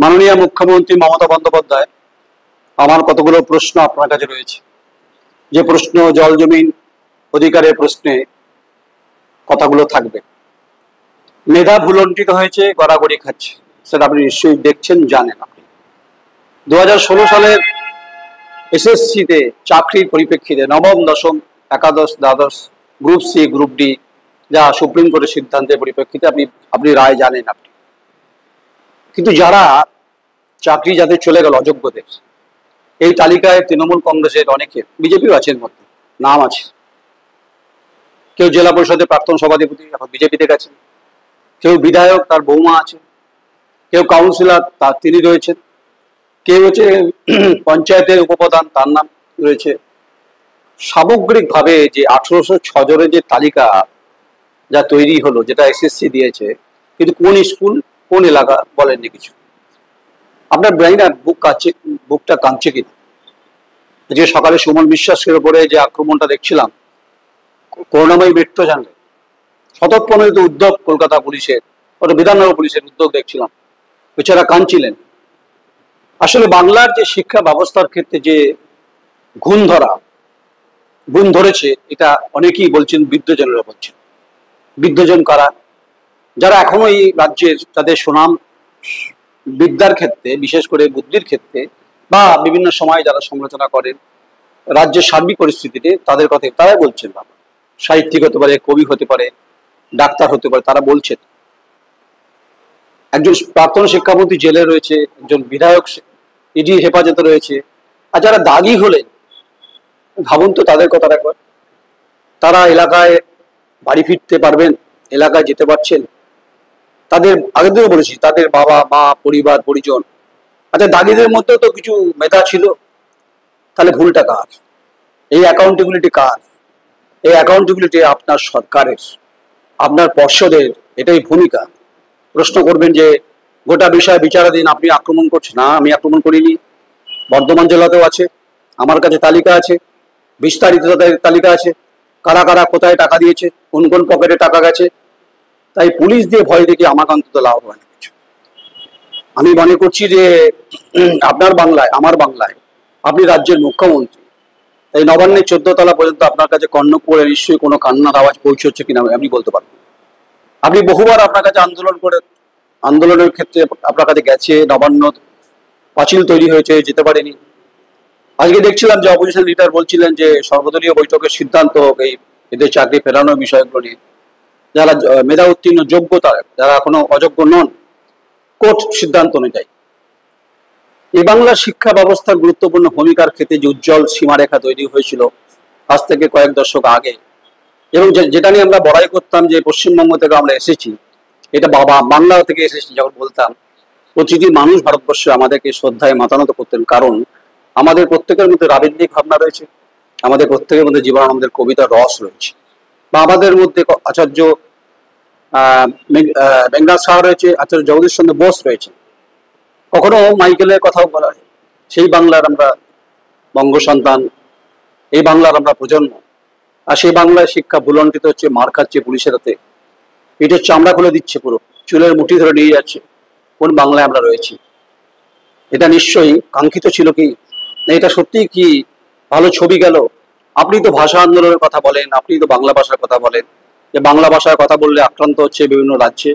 মাননীয় মুখ্যমন্ত্রী মমতা বন্দ্যোপাধ্যায়, আমার কতগুলো প্রশ্ন আপনার কাছে রয়েছে। যে প্রশ্ন জল জমিন অধিকারের প্রশ্নে কথাগুলো থাকবে। মেধা ভুলণ্ঠিত হয়েছে, গড়াগড়ি খাচ্ছে, সেটা আপনি নিশ্চয়ই দেখছেন, জানেন। আপনি 2016 সালের এসএসসিতে চাকরির পরিপ্রেক্ষিতে নবম, দশম, একাদশ, দ্বাদশ, গ্রুপ সি, গ্রুপ ডি, যা সুপ্রিম কোর্টের সিদ্ধান্তের পরিপ্রেক্ষিতে আপনি রায় জানেন। আপনি কিন্তু যারা চাকরি যাদের চলে গেল অযোগ্যদের, এই তালিকায় তৃণমূল কংগ্রেসের অনেকে, বিজেপিও আছে, এর মধ্যে নাম আছে। কেউ জেলা পরিষদের প্রাক্তন সভাধিপতি, এখন বিজেপিতে গেছেন। কেউ বিধায়ক, তার বৌমা আছে। কেউ কাউন্সিলর, তিনি রয়েছেন। কেউ হচ্ছে পঞ্চায়েতের উপপ্রধান, তার নাম রয়েছে। সামগ্রিকভাবে যে 1806 জনের যে তালিকা যা তৈরি হলো, যেটা এসএসসি দিয়েছে, কিন্তু কোন স্কুল, কোন এলাকা বলেননি কিছু। আপনার ব্রেইন আর বুকটা কাঁদছে কিনা? যে সকালে সুমন বিশ্বাসের উপরে যে আক্রমণটা দেখছিলাম, করুণাময়ী মৃত্যু জানলে স্বতঃপ্রণোদিত উদ্যোগ কলকাতা পুলিশের, ওটা বিধাননগর পুলিশের উদ্যোগ দেখছিলাম, বেচারা কাঁদছিলেন। আসলে বাংলার যে শিক্ষা ব্যবস্থার ক্ষেত্রে যে গুণ ধরেছে, এটা অনেকেই বলছেন বৃদ্ধজনেরা বলছেন। বৃদ্ধজন কারা? যারা এখনো এই রাজ্যের, তাদের সুনাম বিদ্যার ক্ষেত্রে, বিশেষ করে বুদ্ধির ক্ষেত্রে, বা বিভিন্ন সময় যারা সমালোচনা করেন রাজ্যের সার্বিক পরিস্থিতিতে, তাদের কথা তারাই বলছেন। সাহিত্যিক হতে পারে, কবি হতে পারে, ডাক্তার হতে পারে, তারা বলছেন। একজন প্রাক্তন শিক্ষামন্ত্রী জেলে রয়েছে, একজন বিধায়ক ইডি হেফাজতে রয়েছে। আর যারা দাগি হলেন, ভাবুন তো তাদের কথা একবার। তারা এলাকায় বাড়ি ফিরতে পারবেন, এলাকায় যেতে পারছেন? তাদের আগে থেকে বলেছি, তাদের বাবা মা, পরিবার পরিজন। আচ্ছা, দাগিদের মধ্যেও তো কিছু মেধা ছিল, তাহলে ভুলটা কার? এই অ্যাকাউন্টেবিলিটি কার? এই অ্যাকাউন্টেবিলিটি আপনার সরকারের, আপনার পর্ষদের, এটাই ভূমিকা। প্রশ্ন করবেন যে গোটা বিষয় বিচারাধীন, আপনি আক্রমণ করছেন। না, আমি আক্রমণ করিনি। বর্ধমান জেলাতেও আছে, আমার কাছে তালিকা আছে, বিস্তারিত তালিকা আছে, কারা কারা কোথায় টাকা দিয়েছে, কোন কোন পকেটে টাকা গেছে। তাই পুলিশ দিয়ে ভয় দেখে আমাকে অন্তত লাভ হয় না কিছু। আমি মনে করছি যে আপনার বাংলায়, আমার বাংলায়, আপনি রাজ্যের মুখ্যমন্ত্রী, এই নবান্নের 14 তলা পর্যন্ত আপনার কাছে কর্ণকুড়ে নিশ্চয়ই কোনো কান্নার আওয়াজ পৌঁছচ্ছে কিনা আপনি বলতে পারবেন। আপনি বহুবার আপনার কাছে আন্দোলনের ক্ষেত্রে আপনার কাছে গেছে, নবান্ন পাঁচিল তৈরি হয়েছে, যেতে পারেনি। আজকে দেখছিলাম যে অপোজিশন লিডার বলছিলেন যে সর্বদলীয় বৈঠকের সিদ্ধান্ত এই এদের চাকরি ফেরানোর বিষয়গুলো নিয়ে, যারা মেধা উত্তীর্ণ, যোগ্যতা, যারা এখনো অযোগ্য নন, কোর্ট সিদ্ধান্ত অনুযায়ী। এই বাংলার শিক্ষা ব্যবস্থার গুরুত্বপূর্ণ ভূমিকার ক্ষেত্রে যে উজ্জ্বল সীমারেখা তৈরি হয়েছিল আজ থেকে কয়েক দশক আগে, এবং যেটা নিয়ে আমরা বড়াই করতাম যে পশ্চিমবঙ্গ থেকে আমরা এসেছি, এটা বাংলা থেকে এসেছি যখন বলতাম, প্রতিটি মানুষ ভারতবর্ষে আমাদেরকে শ্রদ্ধায় মাতানত করতেন। কারণ আমাদের প্রত্যেকের মধ্যে রাবীন্দ্রিক ভাবনা রয়েছে, আমাদের প্রত্যেকের মধ্যে জীবনানন্দের কবিতার রস রয়েছে, বা আমাদের মধ্যে আচার্য মেঘনাথ সাহা রয়েছে, আচার্য জগদীশ চন্দ্র বোস রয়েছে, কখনো মাইকেলের কথাও বলা হয়। সেই বাংলার আমরা বঙ্গ সন্তান, এই বাংলার আমরা প্রজন্ম। আর সেই বাংলায় শিক্ষা ভুলণ্ঠিত হচ্ছে, মার খাচ্ছে পুলিশের হাতে, পিঠের চামড়া খুলে দিচ্ছে, পুরো চুলের মুঠি ধরে নিয়ে যাচ্ছে। কোন বাংলায় আমরা রয়েছি? এটা নিশ্চয়ই কাঙ্ক্ষিত ছিল কি? না, এটা সত্যিই কি ভালো ছবি গেল? আপনি তো ভাষা আন্দোলনের কথা বলেন, আপনি তো বাংলা ভাষার কথা বলেন, যে বাংলা ভাষার কথা বললে আক্রান্ত হচ্ছে বিভিন্ন রাজ্যে,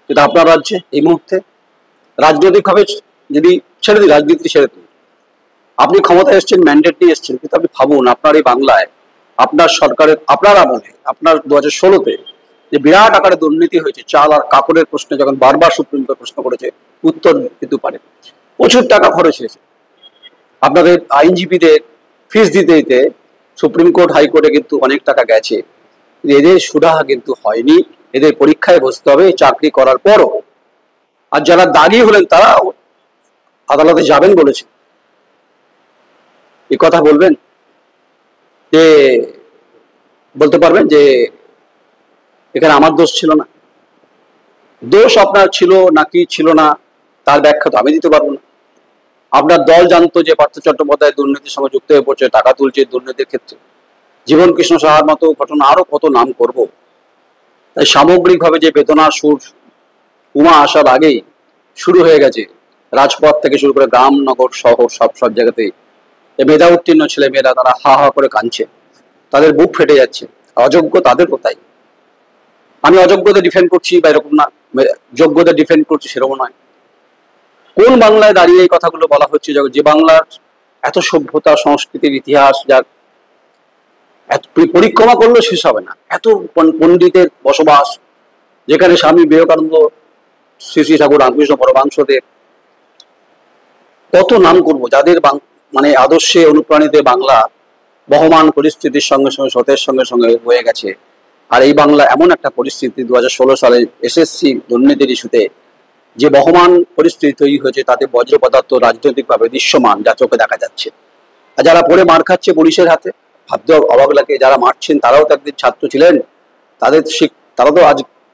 কিন্তু আপনার রাজ্যে এই মুহূর্তে রাজনৈতিকভাবে যদি ছেড়ে দিন, রাজনীতি ছেড়ে দিন, আপনি ক্ষমতায় এসছেন, ম্যান্ডেট নিয়ে এসছেন, কিন্তু আপনি ভাবুন আপনার এই বাংলায়, আপনার সরকারের, আপনার আমলে, আপনার 2016-তে যে বিরাট আকারে দুর্নীতি হয়েছে, চাল আর কাপড়ের প্রশ্নে যখন বারবার সুপ্রিম কোর্ট প্রশ্ন করেছে, উত্তর দিতে পারে। প্রচুর টাকা খরচ হয়েছে আপনাদের আইনজীবীদের ফিস দিতে দিতে, সুপ্রিম কোর্ট, হাইকোর্টে কিন্তু অনেক টাকা গেছে। এদের সুরাহা কিন্তু হয়নি। এদের পরীক্ষায় বসতে হবে চাকরি করার পরও। আর যারা দাঁড়িয়ে হলেন তারা আদালতে যাবেন বলেছে। এই কথা বলবেন যে, বলতে পারবেন যে এখানে আমার দোষ ছিল না? দোষ আপনার ছিল নাকি ছিল না, তার ব্যাখ্যা তো আমি দিতে পারবো না। আপনার দল জানতো যে পার্থ চট্টোপাধ্যায় দুর্নীতির সঙ্গে যুক্ত হয়ে পড়ছে, টাকা তুলছে দুর্নীতির ক্ষেত্রে। জীবন কৃষ্ণ সাহার মতো ঘটনা, আরো কত নাম করব। তাই সামগ্রিকভাবে যে বেদনার সুর উমা আসার আগেই শুরু হয়ে গেছে, রাজপথ থেকে শুরু করে গ্রাম নগর শহর সব সব জায়গাতেই এই মেধা উত্তীর্ণ ছেলে মেয়েরা তারা হা হা করে কাঁদছে, তাদের বুক ফেটে যাচ্ছে। অযোগ্য তাদের কোথায়? আমি অযোগ্যদের ডিফেন্ড করছি বা এরকম না, যোগ্যদের ডিফেন্ড করছি সেরকম নয়। কোন বাংলায় দাঁড়িয়ে এই কথাগুলো বলা হচ্ছে, যে বাংলার এত সভ্যতা সংস্কৃতির ইতিহাস, যার পরিক্রমা করলেও শেষ হবে না, এত পণ্ডিতের বসবাস, যেখানে স্বামী বিবেকানন্দ, শ্রী শ্রী ঠাকুর রামকৃষ্ণ পরমহংসদেব, কত নাম করবো, যাদের মানে আদর্শে অনুপ্রাণিত বাংলা বহমান পরিস্থিতির সঙ্গে সঙ্গে স্রোতের সঙ্গে সঙ্গে হয়ে গেছে। আর এই বাংলা এমন একটা পরিস্থিতি 2016 সালে এসএসসি দুর্নীতির ইস্যুতে যে বহমান পরিস্থিতি তৈরি হয়েছে, তাতে বজ্র পদার্থ রাজনৈতিকভাবে দৃশ্যমান, যা চোখে দেখা যাচ্ছে। আর যারা পড়ে মার খাচ্ছে পুলিশের হাতে, ভাবতে অবাক লাগে, যারা মারছেন তারাও তো একদিন ছাত্র ছিলেন,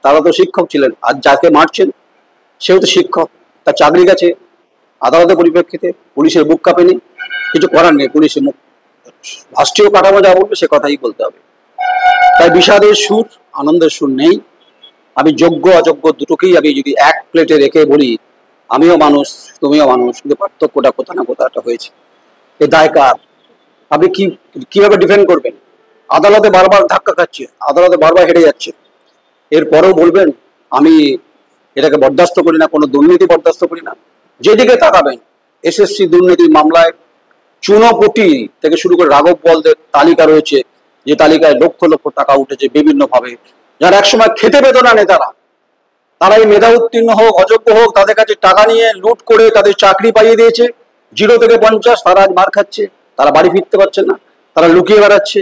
তারা তো শিক্ষক ছিলেন। আর যাকে মারছেন সেও তো শিক্ষক, তার চাকরি গেছে আদালতের পরিপ্রেক্ষিতে, পুলিশের বুক কাঁপেনি, কিছু করার নেই, পুলিশের মুখ রাষ্ট্রীয় কাঠামো যা বলবে সে কথাই বলতে হবে। তাই বিষাদের সুর আনন্দের সুর নেই। আমি যোগ্য অযোগ্য দুটোকেই আমি যদি এক প্লেটে রেখে বলি, আমিও মানুষ তুমিও মানুষ, কিন্তু পার্থক্যটা কোথা না কোথাও একটা হয়েছে। এ দায় কার? আপনি কিভাবে ডিফেন্ড করবেন? আদালতে বারবার ধাক্কা খাচ্ছে, আদালতে বারবার হেরে যাচ্ছে, এরপরেও বলবেন আমি এটাকে বরদাস্ত করি না, কোনো দুর্নীতি বরদাস্ত করি না। যেদিকে তাকাবেন এসএসসি দুর্নীতির মামলায় চুনোপুটি থেকে শুরু করে রাঘব বলদের তালিকা রয়েছে, যে তালিকায় লক্ষ লক্ষ টাকা উঠেছে বিভিন্ন ভাবে। যারা একসময় খেতে পেত না নেতারা, তারাই মেধা উত্তীর্ণ হোক অযোগ্য হোক, তাদের কাছে টাকা নিয়ে লুট করে তাদের চাকরি পাইয়ে দিয়েছে। 0 থেকে 50 তারা আজ মার খাচ্ছে, তারা বাড়ি ফিরতে পারছে না, তারা লুকিয়ে বেড়াচ্ছে।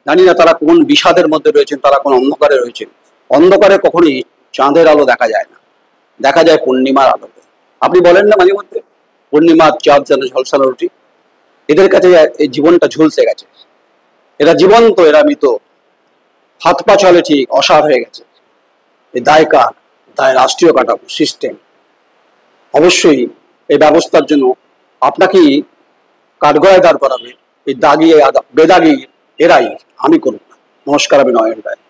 জানি না তারা কোন বিষাদের মধ্যে রয়েছেন, তারা কোন অন্ধকারে রয়েছেন। অন্ধকারে কখনোই চাঁদের আলো দেখা যায় না, দেখা যায় পূর্ণিমার আলোতে। আপনি বলেন না মাঝে মধ্যে, পূর্ণিমার চাঁদ যেন ঝলসানো রুটি। এদের কাছে এই জীবনটা ঝুলসে গেছে, এরা জীবন্ত, এরা মৃত, হাত পা চলে ঠিক, অসাড় হয়ে গেছে। এই দায় কার? দায় রাষ্ট্রীয় কাঠামো, সিস্টেম। অবশ্যই এই ব্যবস্থার জন্য আপনাকেই কাঠগড়ায় দাঁড় করাবে এই দাগি বেদাগি এরাই, আমি করব না। নমস্কার, আমি নয়ন রায়।